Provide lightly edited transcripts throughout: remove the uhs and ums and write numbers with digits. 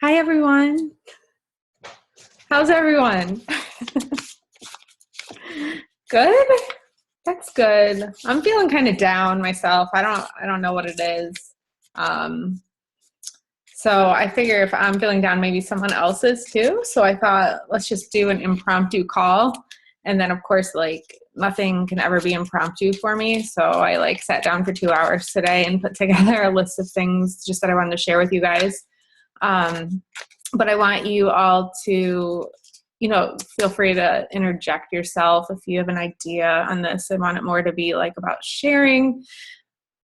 Hi, everyone. How's everyone? Good? That's good. I'm feeling kind of down myself. I don't know what it is. Um, so I figure if I'm feeling down, maybe someone else is too. So I thought, let's just do an impromptu call. And then of course, like nothing can ever be impromptu for me. So I sat down for 2 hours today and put together a list of things just that I wanted to share with you guys. But I want you all to, feel free to interject yourself if you have an idea on this. I want it more to be about sharing.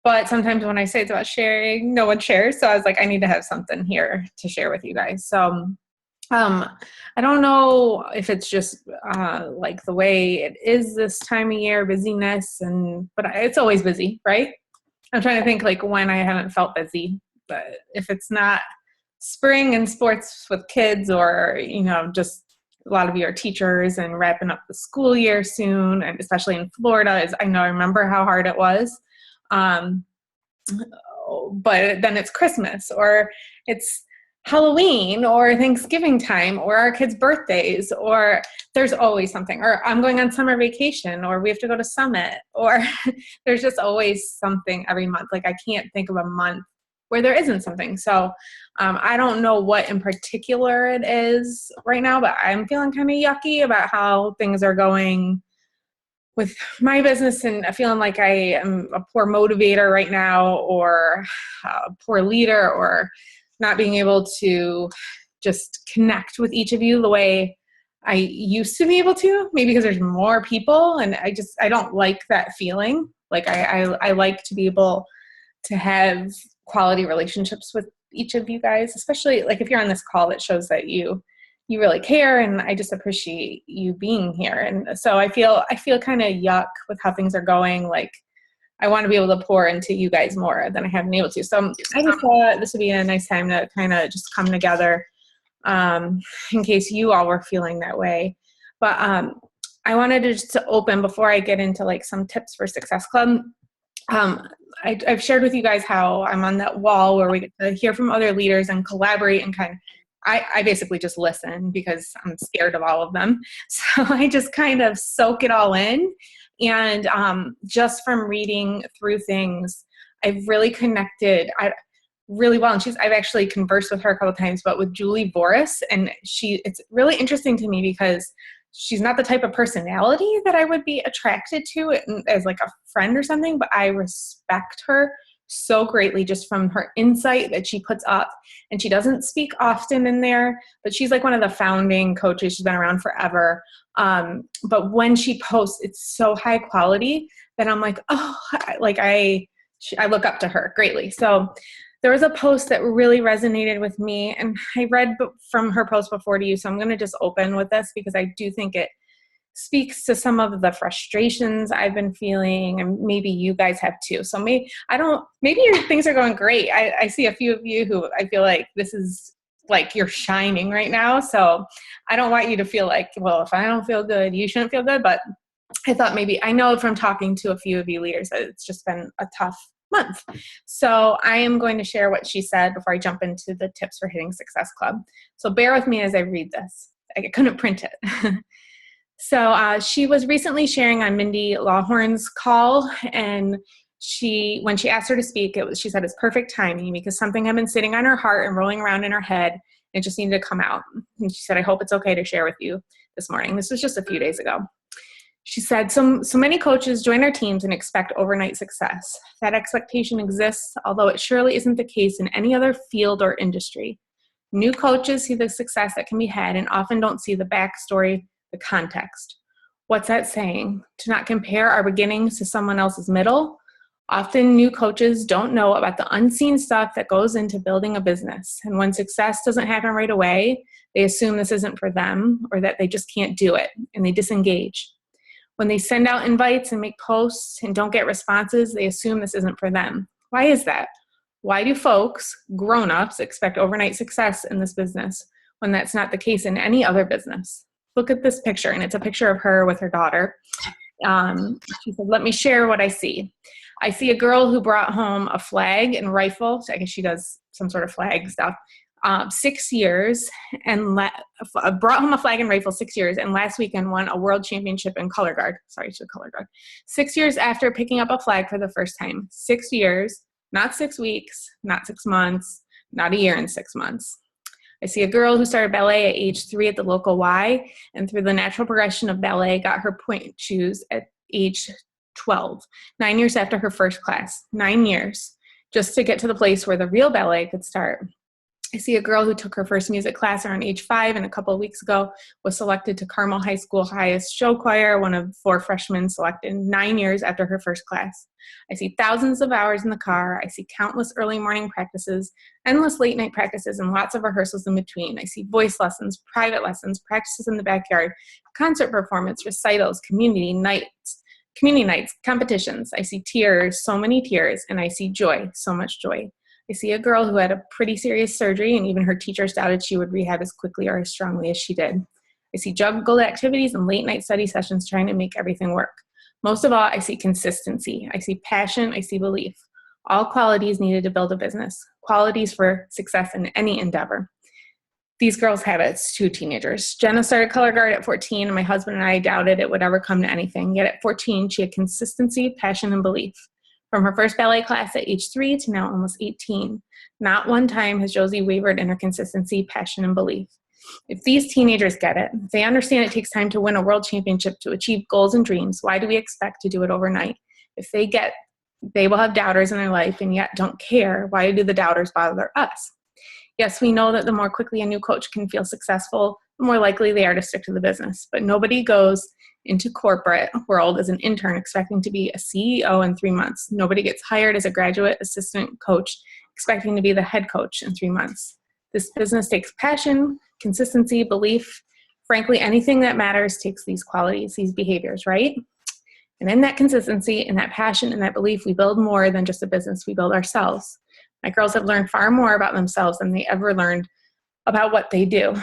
But sometimes when I say it's about sharing, no one shares. So I was like, I need to have something here to share with you guys. So I don't know if it's just the way it is this time of year, busyness, but it's always busy, right? I'm trying to think when I haven't felt busy, but if it's not spring and sports with kids or, just a lot of you are teachers and wrapping up the school year soon, and especially in Florida, I remember how hard it was. But then it's Christmas or it's Halloween or Thanksgiving time or our kids' birthdays, or there's always something, or I'm going on summer vacation, or we have to go to Summit, or there's just always something every month. I can't think of a month where there isn't something. So I don't know what in particular it is right now, but I'm feeling kind of yucky about how things are going with my business, and feeling like I am a poor motivator right now, or a poor leader, or not being able to just connect with each of you the way I used to be able to, maybe because there's more people, and I don't like that feeling. I like to be able to have quality relationships with each of you guys, especially if you're on this call, it shows that you really care, and I just appreciate you being here. And so I feel kind of yuck with how things are going. I want to be able to pour into you guys more than I have been able to. So I just thought this would be a nice time to kind of just come together in case you all were feeling that way. But I wanted to open before I get into some tips for Success Club. I've shared with you guys how I'm on that wall where we get to hear from other leaders and collaborate, and I basically just listen because I'm scared of all of them. So I just kind of soak it all in. And just from reading through things, I've really connected really well. And I've actually conversed with her a couple of times, but with Julie Boris. And it's really interesting to me because she's not the type of personality that I would be attracted to as a friend or something, but I respect her so greatly just from her insight that she puts up. And she doesn't speak often in there, but she's one of the founding coaches. She's been around forever. But when she posts, it's so high quality that I'm I look up to her greatly. So there was a post that really resonated with me, and I read from her post before to you. So I'm going to just open with this because I do think it speaks to some of the frustrations I've been feeling, and maybe you guys have too. So maybe your things are going great. I see a few of you who I feel like this is you're shining right now. So I don't want you to feel well, if I don't feel good, you shouldn't feel good. But I thought I know from talking to a few of you leaders that it's just been a tough month. So I am going to share what she said before I jump into the tips for hitting Success Club. So bear with me as I read this. I couldn't print it. So she was recently sharing on Mindy Lawhorn's call, and when she asked her to speak, she said it's perfect timing because something had been sitting on her heart and rolling around in her head, and it just needed to come out. And she said, I hope it's okay to share with you this morning. This was just a few days ago. She said, so many coaches join our teams and expect overnight success. That expectation exists, although it surely isn't the case in any other field or industry. New coaches see the success that can be had and often don't see the backstory, the context. What's that saying? To not compare our beginnings to someone else's middle? Often new coaches don't know about the unseen stuff that goes into building a business. And when success doesn't happen right away, they assume this isn't for them or that they just can't do it, and they disengage. When they send out invites and make posts and don't get responses, they assume this isn't for them. Why is that? Why do folks, grown-ups, expect overnight success in this business when that's not the case in any other business? Look at this picture, and it's a picture of her with her daughter. She said, let me share what I see. I see a girl who brought home a flag and rifle. I guess she does some sort of flag stuff. 6 years, and brought home a flag and rifle 6 years, and last weekend won a world championship in color guard. Sorry, to color guard. 6 years after picking up a flag for the first time. 6 years, not 6 weeks, not 6 months, not a year and 6 months. I see a girl who started ballet at age 3 at the local Y, and through the natural progression of ballet, got her point shoes at age 12, 9 years after her first class. 9 years, just to get to the place where the real ballet could start. I see a girl who took her first music class around age 5, and a couple of weeks ago was selected to Carmel High School highest show choir, one of 4 freshmen selected 9 years after her first class. I see thousands of hours in the car. I see countless early morning practices, endless late night practices, and lots of rehearsals in between. I see voice lessons, private lessons, practices in the backyard, concert performance, recitals, community nights, competitions. I see tears, so many tears, and I see joy, so much joy. I see a girl who had a pretty serious surgery, and even her teachers doubted she would rehab as quickly or as strongly as she did. I see juggled activities and late night study sessions trying to make everything work. Most of all, I see consistency. I see passion. I see belief. All qualities needed to build a business. Qualities for success in any endeavor. These girls have it. It's 2 teenagers. Jenna started color guard at 14, and my husband and I doubted it would ever come to anything. Yet at 14, she had consistency, passion, and belief. From her first ballet class at age 3 to now almost 18, not one time has Josie wavered in her consistency, passion, and belief. If these teenagers get it, if they understand it takes time to win a world championship to achieve goals and dreams, why do we expect to do it overnight? If they will have doubters in their life and yet don't care, why do the doubters bother us? Yes, we know that the more quickly a new coach can feel successful, the more likely they are to stick to the business. But nobody goes into corporate world as an intern expecting to be a CEO in 3 months. Nobody gets hired as a graduate assistant coach expecting to be the head coach in 3 months. This business takes passion, consistency, belief. Frankly, anything that matters takes these qualities, these behaviors, right? And in that consistency, in that passion, and that belief, we build more than just a business, we build ourselves. My girls have learned far more about themselves than they ever learned about what they do.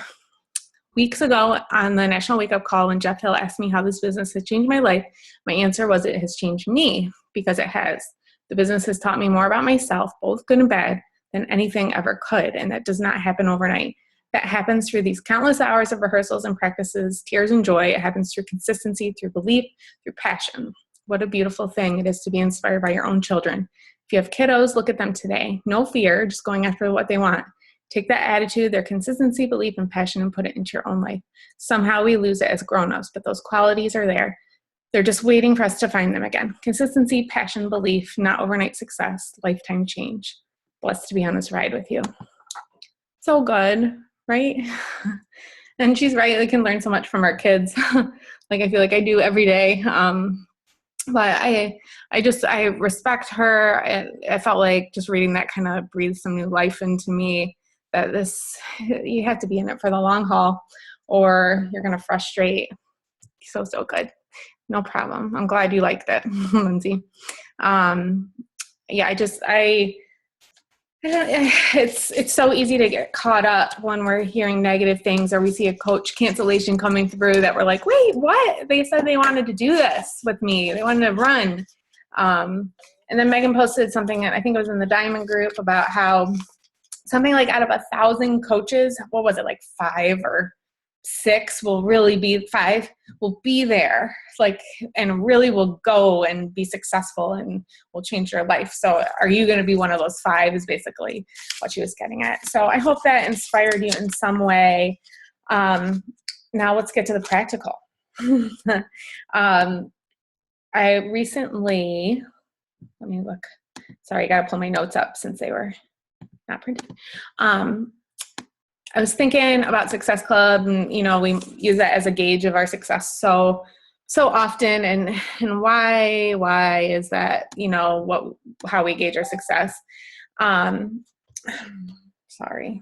Weeks ago on the National Wake Up Call, when Jeff Hill asked me how this business has changed my life, my answer was it has changed me, because it has. The business has taught me more about myself, both good and bad, than anything ever could, and that does not happen overnight. That happens through these countless hours of rehearsals and practices, tears and joy. It happens through consistency, through belief, through passion. What a beautiful thing it is to be inspired by your own children. If you have kiddos, look at them today. No fear, just going after what they want. Take that attitude, their consistency, belief, and passion, and put it into your own life. Somehow we lose it as grown-ups, but those qualities are there. They're just waiting for us to find them again. Consistency, passion, belief, not overnight success, lifetime change. Blessed to be on this ride with you. So good, right? And she's right, we can learn so much from our kids. Like I feel like I do every day. But I respect her. I felt like just reading that kind of breathed some new life into me, that you have to be in it for the long haul or you're going to frustrate. So good. No problem. I'm glad you liked it, Lindsay. It's so easy to get caught up when we're hearing negative things or we see a coach cancellation coming through that we're like, wait, what? They said they wanted to do this with me. They wanted to run. And then Megan posted something, I think it was in the Diamond group, about how something like out of 1,000 coaches, what was it, like 5 or 6 will be there, and really will go and be successful and will change your life. So are you going to be one of those 5 is basically what she was getting at. So I hope that inspired you in some way. Now let's get to the practical. I recently, let me look. Sorry, I got to pull my notes up since they were not printed. I was thinking about Success Club, and we use that as a gauge of our success so often, and why is that? How we gauge our success. Sorry,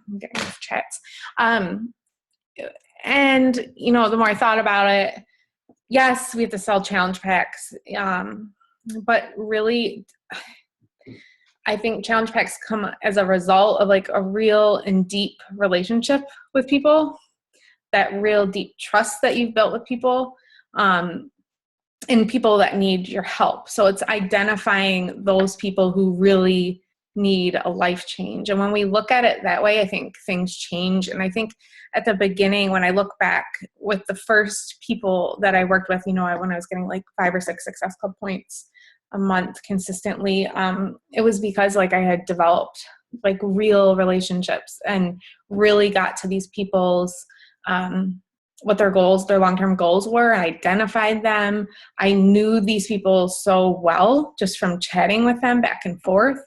I'm getting off chats. And the more I thought about it, yes, we have to sell challenge packs, but really, I think challenge packs come as a result of like a real and deep relationship with people, that real deep trust that you've built with people, and people that need your help. So it's identifying those people who really need a life change. And when we look at it that way, I think things change. And I think at the beginning, when I look back with the first people that I worked with, when I was getting like 5 or 6 Success Club points a month consistently, it was because like I had developed like real relationships and really got to these people's, what their goals, their long-term goals were, and identified them. I knew these people so well just from chatting with them back and forth,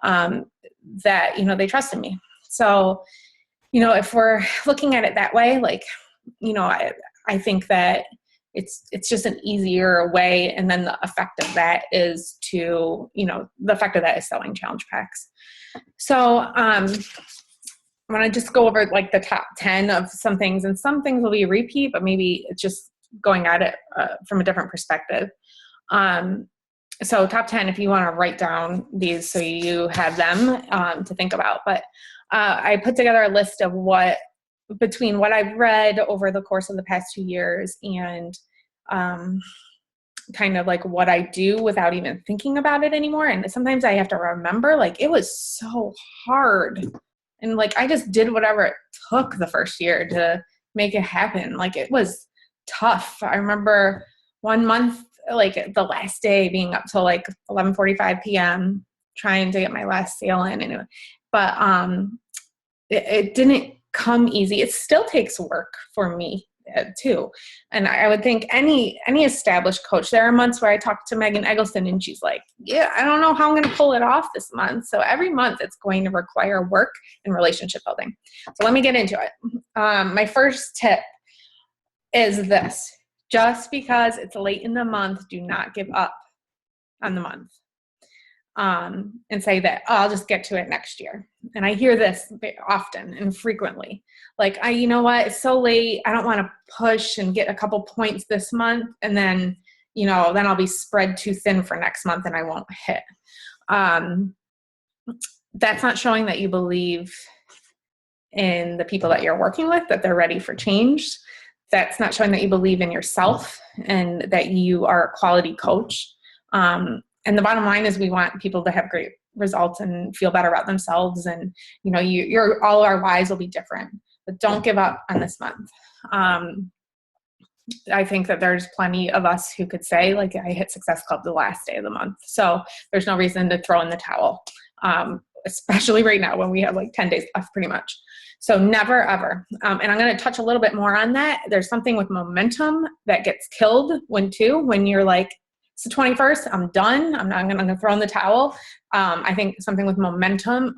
that, they trusted me. So, if we're looking at it that way, like, I think that it's just an easier way. And then the effect of that is selling challenge packs. So, I want to just go over like the top 10 of some things, and some things will be a repeat, but maybe it's just going at it from a different perspective. So top 10, if you want to write down these so you have them to think about. But I put together a list of between what I've read over the course of the past 2 years and kind of like what I do without even thinking about it anymore. And sometimes I have to remember, like, it was so hard. And like, I just did whatever it took the first year to make it happen. Like, it was tough. I remember one month, like the last day being up till like 11:45 p.m. trying to get my last sale in. But it didn't come easy. It still takes work for me too. And I would think any established coach, there are months where I talk to Megan Eggleston and she's like, yeah, I don't know how I'm going to pull it off this month. So every month it's going to require work and relationship building. So let me get into it. My first tip is this: just because it's late in the month, do not give up on the month. And say that, oh, I'll just get to it next year. And I hear this often and frequently. Like, you know what, it's so late. I don't want to push and get a couple points this month. And then, then I'll be spread too thin for next month and I won't hit. That's not showing that you believe in the people that you're working with, that they're ready for change. That's not showing that you believe in yourself and that you are a quality coach. And the bottom line is we want people to have great results and feel better about themselves. And, all our lives will be different, but don't give up on this month. I think that there's plenty of us who could say, like, I hit Success Club the last day of the month. So there's no reason to throw in the towel, especially right now when we have like 10 days left pretty much. So never, ever. And I'm going to touch a little bit more on that. There's something with momentum that gets killed when you're like, it's the 21st, I'm done. I'm going to throw in the towel. I think something with momentum,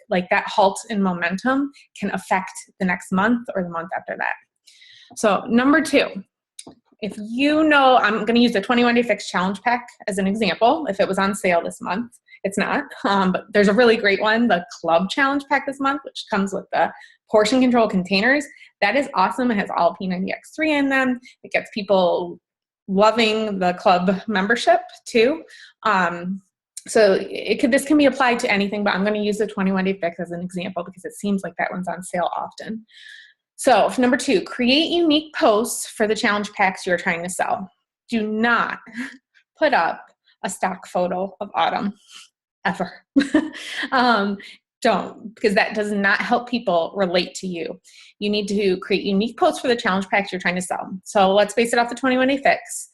like that halt in momentum can affect the next month or the month after that. So number 2, if I'm going to use the 21 Day Fix Challenge Pack as an example. If it was on sale this month, it's not, but there's a really great one, the Club Challenge Pack this month, which comes with the portion control containers. That is awesome. It has all P90X3 in them. It gets people loving the club membership too. So this can be applied to anything, but I'm going to use the 21 Day Fix as an example because it seems like that one's on sale often. So number 2, create unique posts for the challenge packs you're trying to sell. Do not put up a stock photo of Autumn ever. Don't, because that does not help people relate to you. You need to create unique posts for the challenge packs you're trying to sell. So let's base it off the 21 Day Fix.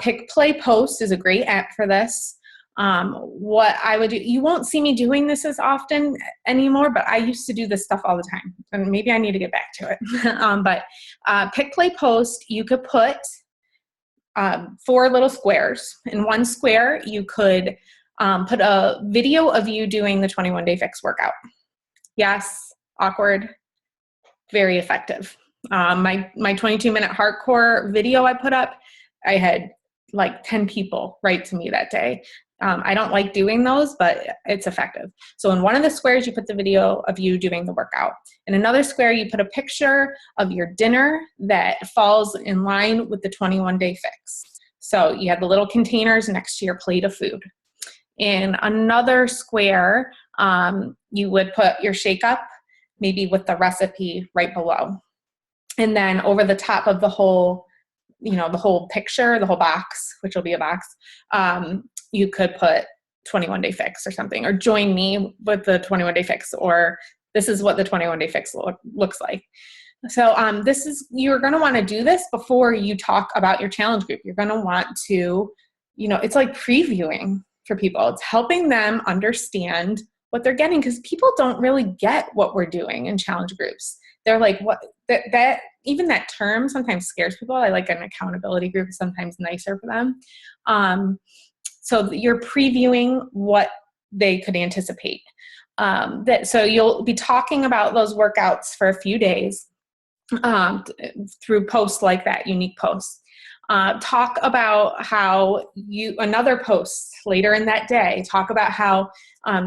Pick Play Post is a great app for this. What I would do, you won't see me doing this as often anymore, but I used to do this stuff all the time, and maybe I need to get back to it. But Pick Play Post, you could put 4 little squares. In one square, you could put a video of you doing the 21 Day Fix workout. Yes, awkward, very effective. My 22-minute hardcore video I put up, I had like 10 people write to me that day. I don't like doing those, but it's effective. So in one of the squares, you put the video of you doing the workout. In another square, you put a picture of your dinner that falls in line with the 21 Day Fix. So you have the little containers next to your plate of food. In another square, you would put your shake up, maybe with the recipe right below. And then over the top of the whole, the whole picture, the whole box, which will be a box, you could put 21-day fix or something, or join me with the 21-day fix, or this is what the 21-day fix looks like. So you're going to want to do this before you talk about your challenge group. You're going to want to, it's like previewing for people. It's helping them understand what they're getting, because people don't really get what we're doing in challenge groups. They're like, what, that even that term sometimes scares people. I like an accountability group is sometimes nicer for them. So you're previewing what they could anticipate. So you'll be talking about those workouts for a few days through posts like that, unique posts. Talk about how another post later in that day, talk about how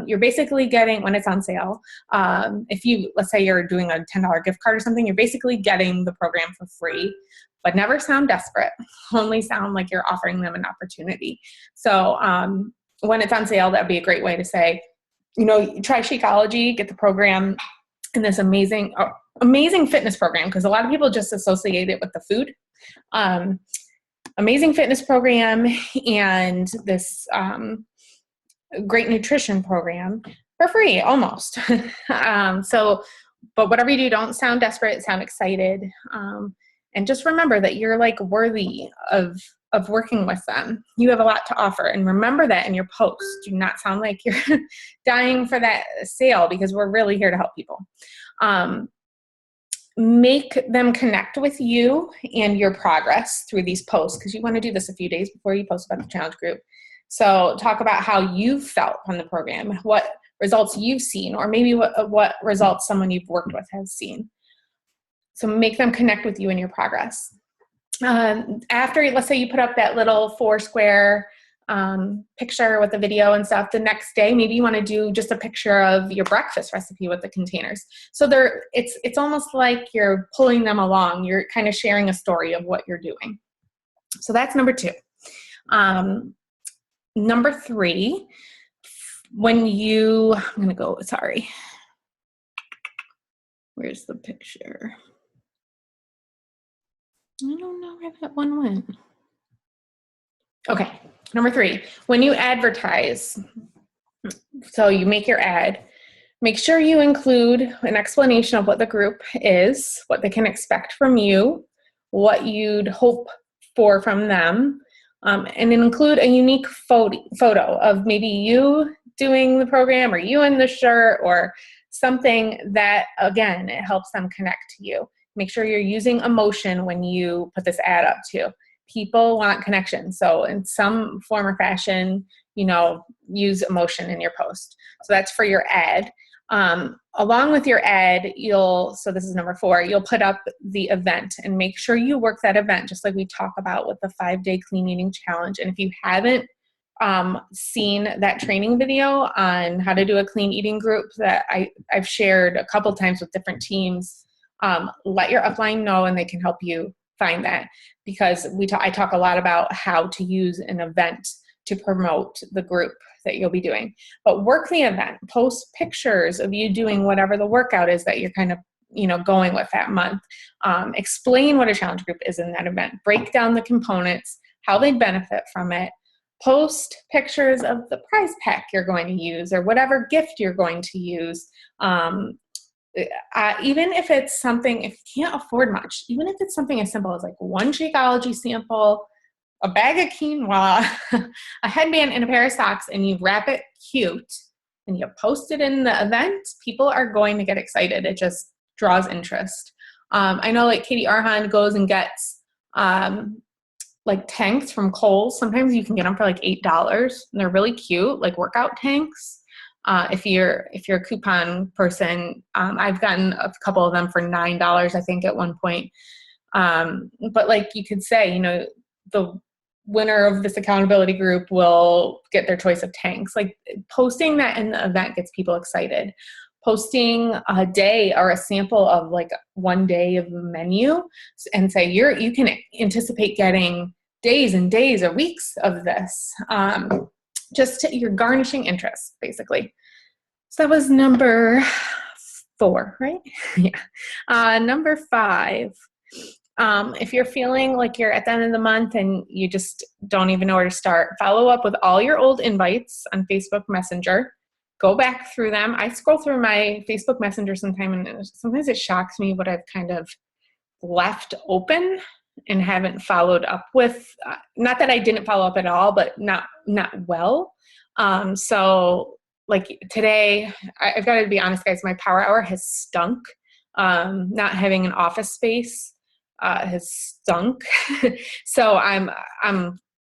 you're basically getting, when it's on sale, let's say you're doing a $10 gift card or something, you're basically getting the program for free, but never sound desperate, only sound like you're offering them an opportunity. So when it's on sale, that'd be a great way to say, try Shakeology, get the program in this amazing fitness program, because a lot of people just associate it with the food. Amazing fitness program and this great nutrition program for free, almost. But whatever you do, don't sound desperate, sound excited. And just remember that you're like worthy of working with them. You have a lot to offer. And remember that in your post. Do not sound like you're dying for that sale, because we're really here to help people. Make them connect with you and your progress through these posts, because you want to do this a few days before you post about the challenge group. So talk about how you felt from the program, what results you've seen, or maybe what results someone you've worked with has seen. So make them connect with you and your progress. After, let's say you put up that little 4-square picture with the video and stuff, the next day, maybe you want to do just a picture of your breakfast recipe with the containers. So it's almost like you're pulling them along. You're kind of sharing a story of what you're doing. So that's number 2. Number 3, where's the picture? I don't know where that one went. Okay, number 3, when you advertise, so you make your ad, make sure you include an explanation of what the group is, what they can expect from you, what you'd hope for from them, and include a unique photo of maybe you doing the program, or you in the shirt, or something that, again, it helps them connect to you. Make sure you're using emotion when you put this ad up too. People want connection. So in some form or fashion, use emotion in your post. So that's for your ad. Along with your ad, so this is number 4, you'll put up the event and make sure you work that event, just like we talk about with the 5-day clean eating challenge. And if you haven't seen that training video on how to do a clean eating group that I've shared a couple times with different teams, let your upline know and they can help you find that, because I talk a lot about how to use an event to promote the group that you'll be doing. But work the event, post pictures of you doing whatever the workout is that you're kind of going with that month. Explain what a challenge group is in that event. Break down the components, how they benefit from it. Post pictures of the prize pack you're going to use, or whatever gift you're going to use. Even if it's something, if you can't afford much, even if it's something as simple as like one Shakeology sample, a bag of quinoa, a headband, and a pair of socks, and you wrap it cute and you post it in the event, people are going to get excited. It just draws interest. I know like Katie Arhan goes and gets like tanks from Kohl's. Sometimes you can get them for like $8 and they're really cute, like workout tanks. If you're a coupon person, I've gotten a couple of them for $9, I think, at one point. But like you could say, the winner of this accountability group will get their choice of tanks. Like posting that in the event gets people excited. Posting a day or a sample of like one day of the menu and say you can anticipate getting days and days or weeks of this. You're garnishing interest, basically. So that was number 4, right? Yeah. Number 5, If you're feeling like you're at the end of the month and you just don't even know where to start, follow up with all your old invites on Facebook Messenger. Go back through them. I scroll through my Facebook Messenger sometimes, and sometimes it shocks me what I've kind of left open and haven't followed up with. Not that I didn't follow up at all, but not well. So like today, I've got to be honest, guys, my power hour has stunk. Not having an office space has stunk. So I'm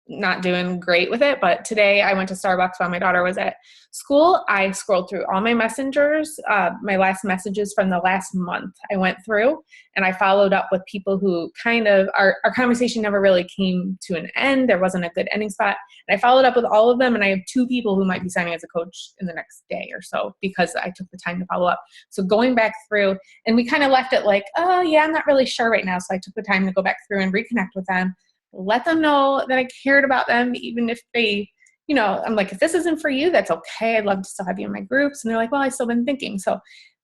not doing great with it. But today I went to Starbucks while my daughter was at school. I scrolled through all my messengers, my last messages from the last month. I went through and I followed up with people who kind of, our conversation never really came to an end. There wasn't a good ending spot. And I followed up with all of them. And I have 2 people who might be signing as a coach in the next day or so because I took the time to follow up. So going back through, and we kind of left it like, oh yeah, I'm not really sure right now. So I took the time to go back through and reconnect with them. Let them know that I cared about them, even if they, I'm like, if this isn't for you, that's okay. I'd love to still have you in my groups. And they're like, well, I've still been thinking. So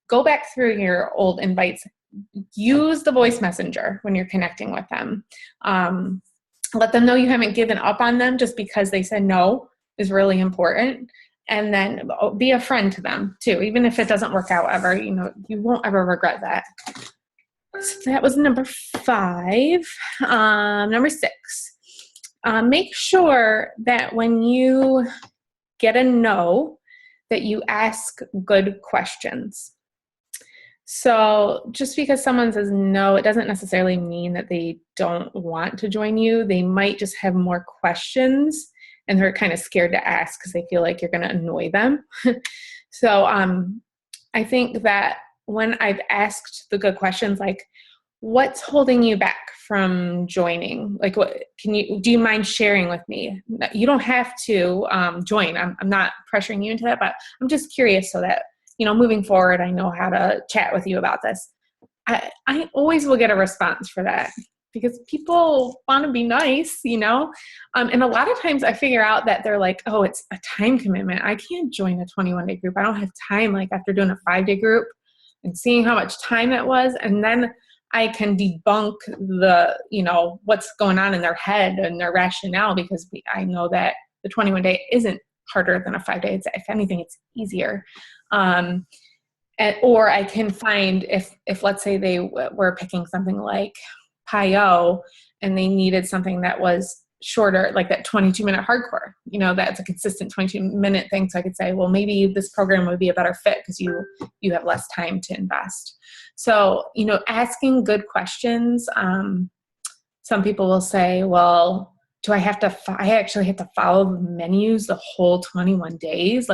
go back through your old invites. Use the voice messenger when you're connecting with them. Let them know you haven't given up on them just because they said no is really important. And then be a friend to them too. Even if it doesn't work out ever, you won't ever regret that. So that was number 5. Number 6, make sure that when you get a no, that you ask good questions. So just because someone says no, it doesn't necessarily mean that they don't want to join you. They might just have more questions and they're kind of scared to ask because they feel like you're going to annoy them. So I think that when I've asked the good questions, like, what's holding you back from joining? Like, do you mind sharing with me? You don't have to join. I'm not pressuring you into that, but I'm just curious so that, moving forward, I know how to chat with you about this. I always will get a response for that because people want to be nice, and a lot of times I figure out that they're like, oh, it's a time commitment. I can't join a 21-day group. I don't have time, like after doing a 5-day group and seeing how much time it was. And then I can debunk the, what's going on in their head and their rationale because I know that the 21-day isn't harder than a 5-day. If anything, it's easier. Or I can find if let's say they were picking something like PIO and they needed something that was shorter, like that 22-minute hardcore, that's a consistent 22-minute thing. So I could say, well, maybe this program would be a better fit because you have less time to invest. So, asking good questions. Some people will say, well, I actually have to follow the menus the whole 21 days?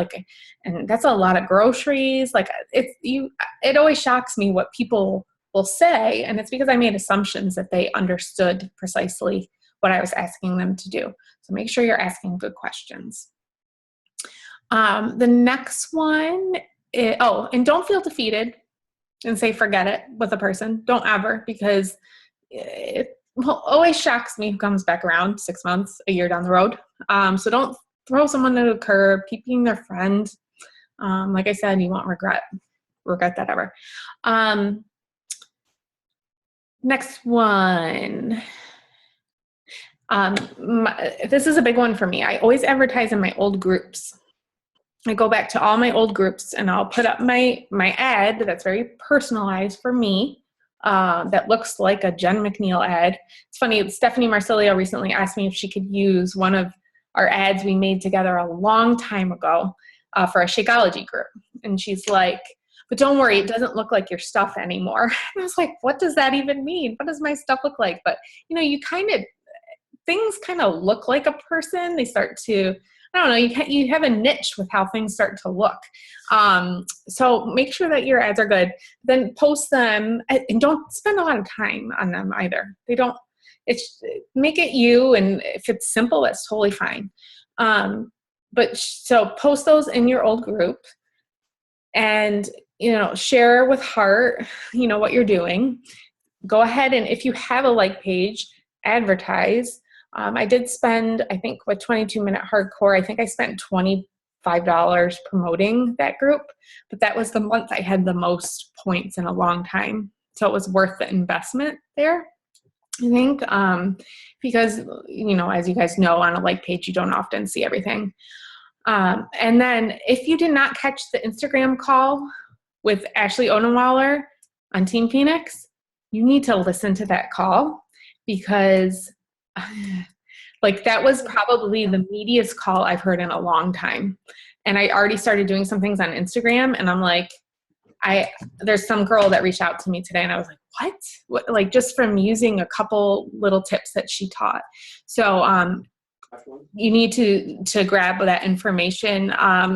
And that's a lot of groceries. It always shocks me what people will say. And it's because I made assumptions that they understood precisely what I was asking them to do. So make sure you're asking good questions. The next one, and don't feel defeated and say, forget it with a person. Don't ever, because it always shocks me who comes back around 6 months, a year down the road. So don't throw someone to the curb. Keep being their friend. Like I said, you won't regret that ever. Next one. This is a big one for me. I always advertise in my old groups. I go back to all my old groups and I'll put up my ad that's very personalized for me. That looks like a Jen McNeil ad. It's funny, Stephanie Marsilio recently asked me if she could use one of our ads we made together a long time ago for a Shakeology group. And she's like, but don't worry, it doesn't look like your stuff anymore. And I was like, what does that even mean? What does my stuff look like? But, things kind of look like a person. They start to, I don't know, you have a niche with how things start to look. So make sure that your ads are good. Then post them and don't spend a lot of time on them either. Make it you. And if it's simple, that's totally fine. So post those in your old group and, share with heart, what you're doing. Go ahead. And if you have a like page, advertise. I did spend, I think with 22-minute hardcore, I think I spent $25 promoting that group, but that was the month I had the most points in a long time. So it was worth the investment there. I think because, as you guys know, on a like page, you don't often see everything. And then if you did not catch the Instagram call with Ashley Odenwaller on Team Phoenix, you need to listen to that call, because that was probably the meatiest call I've heard in a long time. And I already started doing some things on Instagram, and I'm like, there's some girl that reached out to me today, and I was like, what? Like, just from using a couple little tips that she taught. So you need to grab that information.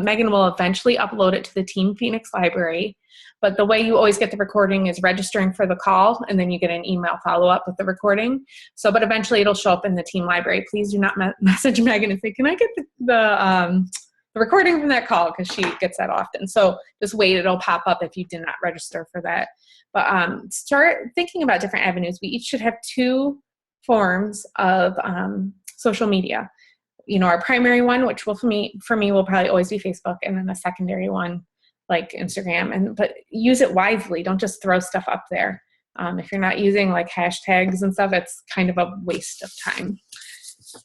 Megan will eventually upload it to the Team Phoenix library, but the way you always get the recording is registering for the call, and then you get an email follow-up with the recording. But eventually it'll show up in the team library. Please do not message Megan and say, can I get the recording from that call? Because she gets that often. So just wait, it'll pop up if you did not register for that. But start thinking about different avenues. We each should have 2 forms of social media. Our primary one, which will for me will probably always be Facebook, and then a secondary one like Instagram. But use it wisely. Don't just throw stuff up there. If you're not using like hashtags and stuff, it's kind of a waste of time.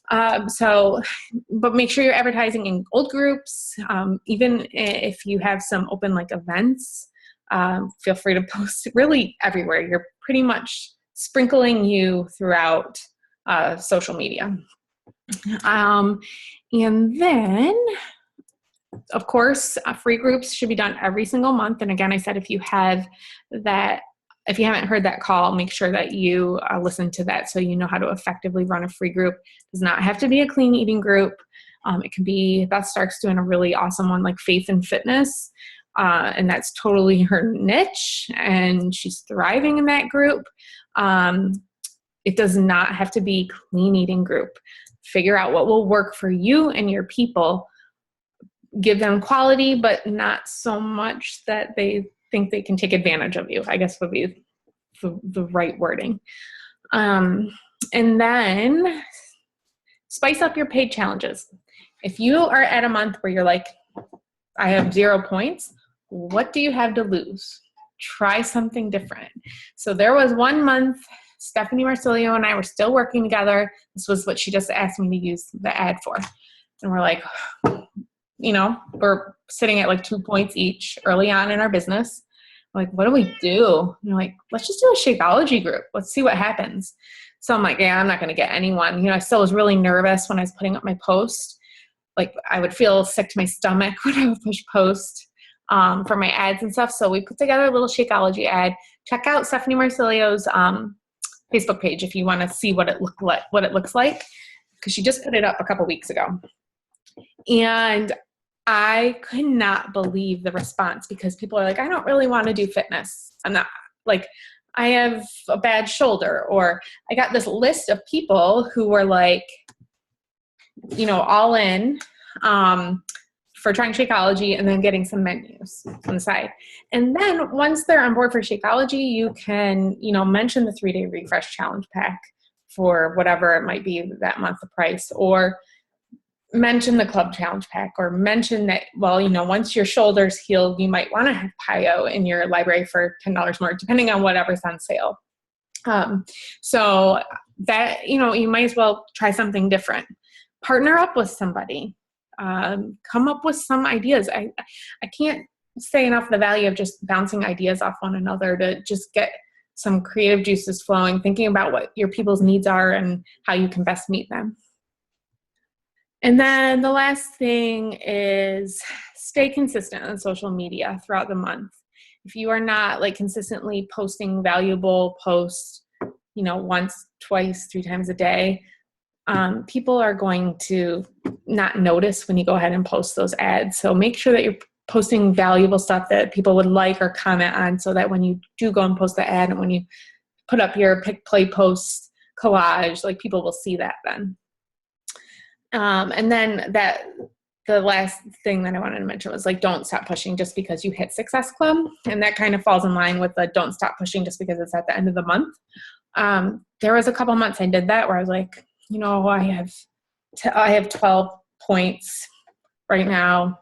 But make sure you're advertising in old groups. Even if you have some open like events, feel free to post really everywhere. You're pretty much sprinkling you throughout social media. And then, of course, free groups should be done every single month. And again, I said, if you haven't heard that call, make sure that you listen to that so you know how to effectively run a free group. It does not have to be a clean eating group. It can be, Beth Stark's doing a really awesome one like faith and fitness. And that's totally her niche, and she's thriving in that group. It does not have to be clean eating group. Figure out what will work for you and your people. Give them quality, but not so much that they think they can take advantage of you, I guess would be the right wording. And then spice up your paid challenges. If you are at a month where you're like, I have 0 points, what do you have to lose? Try something different. So there was one month, Stephanie Marsilio and I were still working together. This was what she just asked me to use the ad for. And we're like, we're sitting at like 2 points each early on in our business. We're like, what do we do? And we're like, let's just do a Shakeology group. Let's see what happens. So I'm like, yeah, I'm not going to get anyone. I still was really nervous when I was putting up my post. Like, I would feel sick to my stomach when I would push post for my ads and stuff. So we put together a little Shakeology ad. Check out Stephanie Marsilio's Facebook page if you want to see what it looks like, because she just put it up a couple weeks ago. And I could not believe the response, because people are like, I don't really want to do fitness. I'm not, like, I have a bad shoulder. Or I got this list of people who were like, all in for trying Shakeology and then getting some menus on the side. And then once they're on board for Shakeology, you can, mention the 3-day refresh challenge pack for whatever it might be that month, the price, or mention the club challenge pack, or mention that, once your shoulder's healed, you might want to have PIO in your library for $10 more, depending on whatever's on sale. So that, you might as well try something different. Partner up with somebody. Come up with some ideas. I can't say enough the value of just bouncing ideas off one another to just get some creative juices flowing, thinking about what your people's needs are and how you can best meet them. And then the last thing is stay consistent on social media throughout the month. If you are not consistently posting valuable posts, once, twice, 3 times a day, people are going to not notice when you go ahead and post those ads. So make sure that you're posting valuable stuff that people would like or comment on, so that when you do go and post the ad, and when you put up your pick, play, post collage, people will see that then. And then the last thing that I wanted to mention was don't stop pushing just because you hit Success Club. And that kind of falls in line with the don't stop pushing just because it's at the end of the month. There was a couple months I did that where I was like, I have 12 points right now.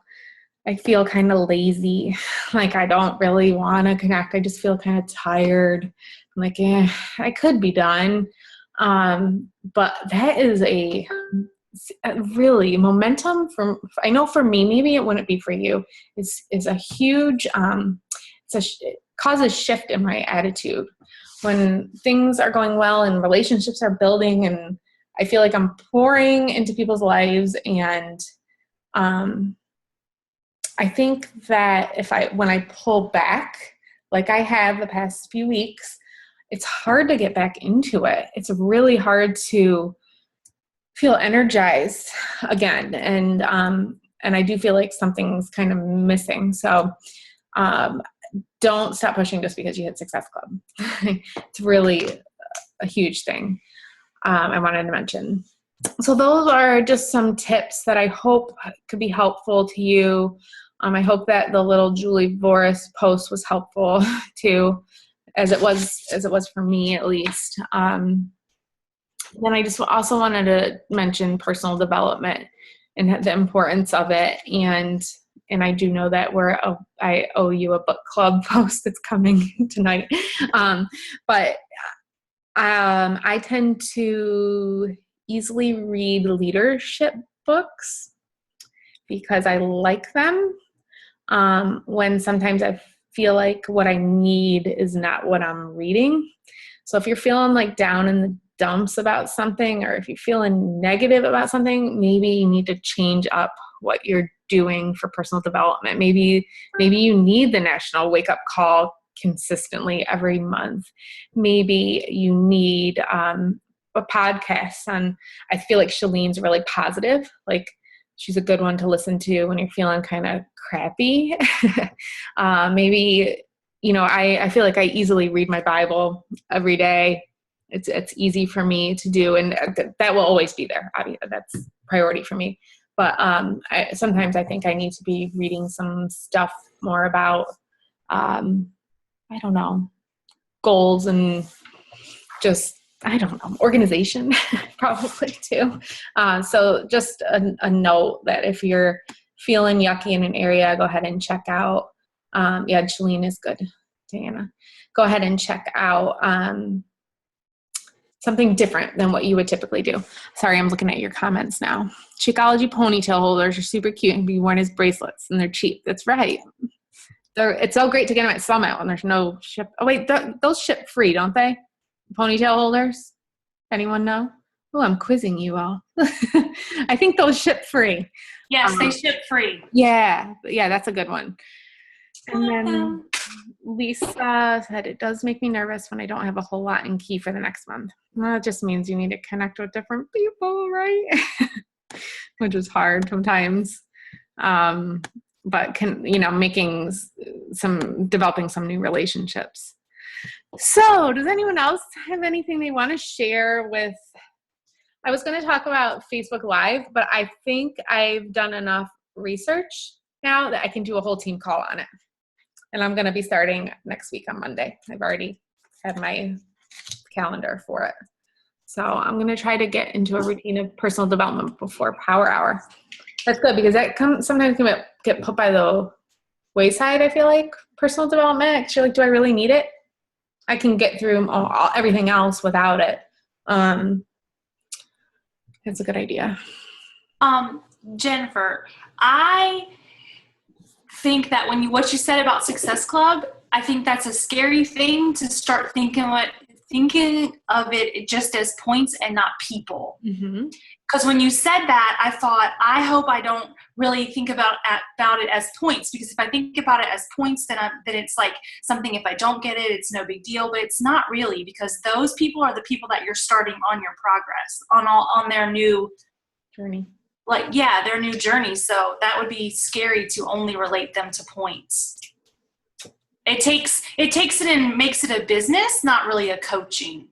I feel kind of lazy. I don't really want to connect. I just feel kind of tired. I'm like, I could be done. But that is a really momentum from, I know for me, maybe it wouldn't be for you, is a huge, it causes shift in my attitude when things are going well and relationships are building and I feel like I'm pouring into people's lives. And I think that when I pull back, like I have the past few weeks, it's hard to get back into it. It's really hard to feel energized again. And I do feel like something's kind of missing. So don't stop pushing just because you hit Success Club. It's really a huge thing I wanted to mention. So those are just some tips that I hope could be helpful to you. I hope that the little Julie Voris post was helpful too, as it was for me at least. Then I just also wanted to mention personal development and the importance of it. And I do know that I owe you a book club post that's coming tonight. But I tend to easily read leadership books because I like them. When sometimes I feel like what I need is not what I'm reading. So if you're feeling like down in the dumps about something, or if you're feeling negative about something, maybe you need to change up what you're doing for personal development. Maybe you need the national wake up call consistently every month. Maybe you need a podcast on, I feel like Shalene's really positive. Like she's a good one to listen to when you're feeling kind of crappy. Maybe, I feel like I easily read my Bible every day. It's easy for me to do, and that will always be there. That's priority for me. But sometimes I think I need to be reading some stuff more about, I don't know, goals and just, I don't know, organization probably too. So just a note that if you're feeling yucky in an area, go ahead and check out. Shalene is good, Diana. Go ahead and check out something different than what you would typically do. Sorry, I'm looking at your comments now. Shakeology ponytail holders are super cute and can be worn as bracelets, and they're cheap. That's right. It's so great to get them at Summit when there's no ship. Oh, wait, those ship free, don't they? Ponytail holders? Anyone know? Oh, I'm quizzing you all. I think those ship free. Yes, they ship free. Yeah, that's a good one. And then Lisa said, it does make me nervous when I don't have a whole lot in key for the next month. Well, it just means you need to connect with different people, right? Which is hard sometimes. But developing some new relationships. So does anyone else have anything they want to share with? I was going to talk about Facebook Live, but I think I've done enough research now that I can do a whole team call on it. And I'm going to be starting next week on Monday. I've already had my calendar for it. So I'm going to try to get into a routine of personal development before Power Hour. That's good because that sometimes can get put by the wayside, I feel like, personal development. Actually, like, do I really need it? I can get through everything else without it. That's a good idea. Jennifer, I think that what you said about Success Club, I think that's a scary thing to start thinking of it just as points and not people. Mm-hmm. Because when you said that, I thought, I hope I don't really think about it as points. Because if I think about it as points, then it's like something, if I don't get it, it's no big deal. But it's not really, because those people are the people that you're starting on your progress, on their new journey. Their new journey. So that would be scary to only relate them to points. It takes it and makes it a business, not really a coaching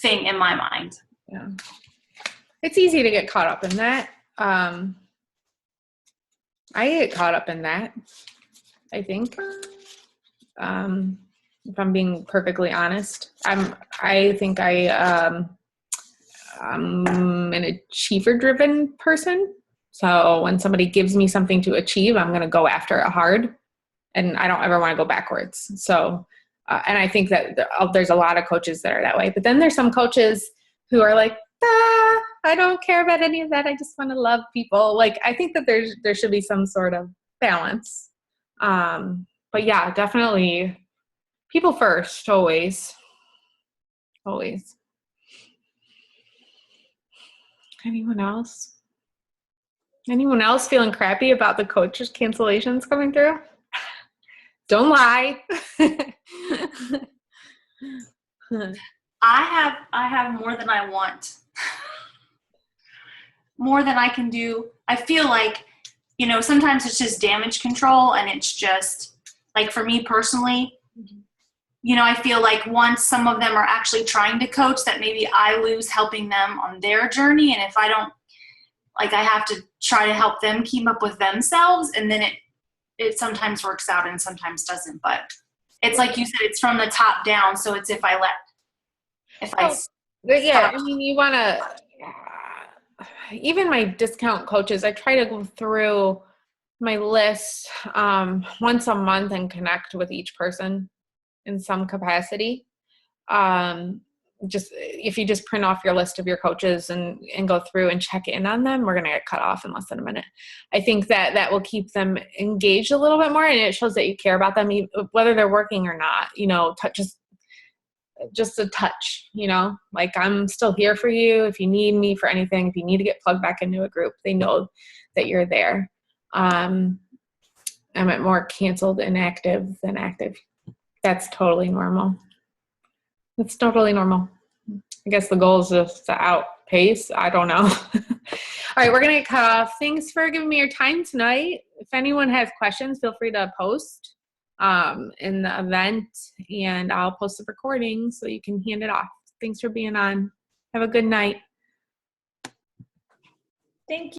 thing in my mind. Yeah. It's easy to get caught up in that. I get caught up in that, I think. If I'm being perfectly honest, I think I'm an achiever-driven person. So when somebody gives me something to achieve, I'm going to go after it hard, and I don't ever want to go backwards. So, and I think that there's a lot of coaches that are that way. But then there's some coaches who are like, I don't care about any of that. I just want to love people. Like, I think that there should be some sort of balance. But yeah, definitely people first, always. Always. Anyone else? Anyone else feeling crappy about the coaches cancellations coming through? Don't lie. I have more than I want. More than I can do. I feel like, sometimes it's just damage control, and it's just like, for me personally, I feel like once some of them are actually trying to coach, that maybe I lose helping them on their journey. And if I don't, like, I have to try to help them keep up with themselves, and then it sometimes works out and sometimes doesn't. But it's like you said, it's from the top down. So it's yeah, I mean, you want to, even my discount coaches, I try to go through my list once a month and connect with each person in some capacity. Just if you just print off your list of your coaches and go through and check in on them, we're going to get cut off in less than a minute. I think that will keep them engaged a little bit more, and it shows that you care about them, whether they're working or not. Just a touch, like, I'm still here for you if you need me for anything. If you need to get plugged back into a group, they know that you're there. I'm at more canceled inactive than active. That's totally normal. It's totally normal. I guess the goal is just to outpace. I don't know. All right, we're going to get cut off. Thanks for giving me your time tonight. If anyone has questions, feel free to post in the event, and I'll post the recording so you can hand it off. Thanks for being on. Have a good night. Thank you.